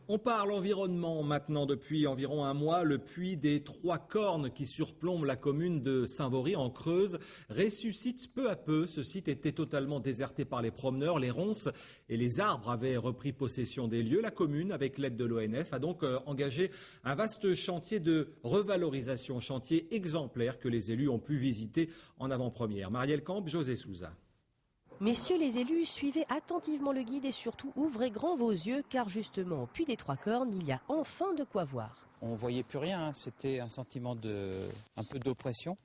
On parle environnement maintenant depuis environ un mois. Le puits des Trois Cornes qui surplombe la commune de Saint-Vaury en Creuse ressuscite peu à peu. Ce site était totalement déserté par les promeneurs, les ronces et les arbres avaient repris possession des lieux. La commune, avec l'aide de l'ONF, a donc engagé un vaste chantier de revalorisation, chantier exemplaire que les élus ont pu visiter en avant-première. Marielle Camp, José Souza. Messieurs les élus, suivez attentivement le guide et surtout ouvrez grand vos yeux car justement au puits des Trois Cornes, il y a enfin de quoi voir. On ne voyait plus rien, c'était un sentiment un peu d'oppression.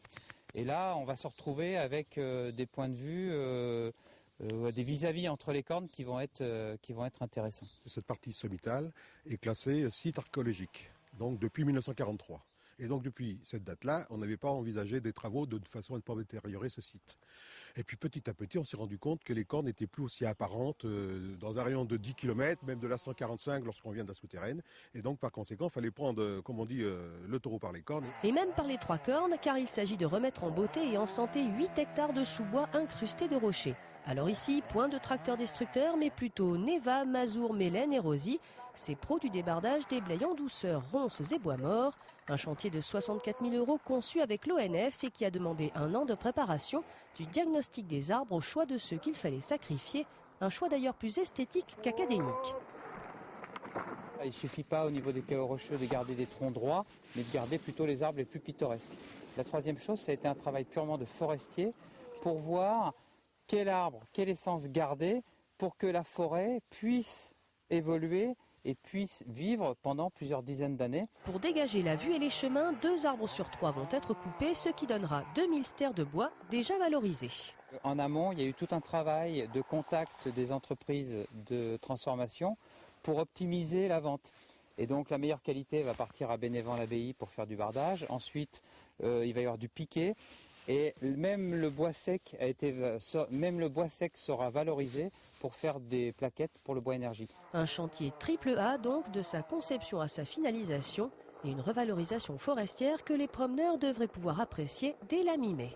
Et là, on va se retrouver avec des points de vue, des vis-à-vis entre les cornes qui vont être intéressants. Cette partie sommitale est classée site archéologique, donc depuis 1943. Et donc depuis cette date-là, on n'avait pas envisagé des travaux de façon à ne pas détériorer ce site. Et puis petit à petit, on s'est rendu compte que les cornes n'étaient plus aussi apparentes dans un rayon de 10 km, même de la 145 lorsqu'on vient de la souterraine. Et donc par conséquent, il fallait prendre, comme on dit, le taureau par les cornes. Et même par les trois cornes, car il s'agit de remettre en beauté et en santé 8 hectares de sous-bois incrustés de rochers. Alors ici, point de tracteur destructeur, mais plutôt Neva, Mazour, Mélène et Rosie. Ces pros du débardage déblayent en douceur ronces et bois morts. Un chantier de 64 000 € conçu avec l'ONF et qui a demandé un an de préparation, du diagnostic des arbres au choix de ceux qu'il fallait sacrifier. Un choix d'ailleurs plus esthétique qu'académique. Il ne suffit pas au niveau des cailloux rocheux de garder des troncs droits, mais de garder plutôt les arbres les plus pittoresques. La troisième chose, ça a été un travail purement de forestier pour voir quel arbre, quelle essence garder pour que la forêt puisse évoluer et puisse vivre pendant plusieurs dizaines d'années. Pour dégager la vue et les chemins, 2 arbres sur 3 vont être coupés, ce qui donnera 2000 stères de bois déjà valorisés. En amont, il y a eu tout un travail de contact des entreprises de transformation pour optimiser la vente. Et donc la meilleure qualité va partir à Bénévent-l'Abbaye pour faire du bardage. Ensuite, il va y avoir du piquet. Et même le bois sec sera valorisé pour faire des plaquettes pour le bois énergie. Un chantier triple A donc, de sa conception à sa finalisation, et une revalorisation forestière que les promeneurs devraient pouvoir apprécier dès la mi-mai.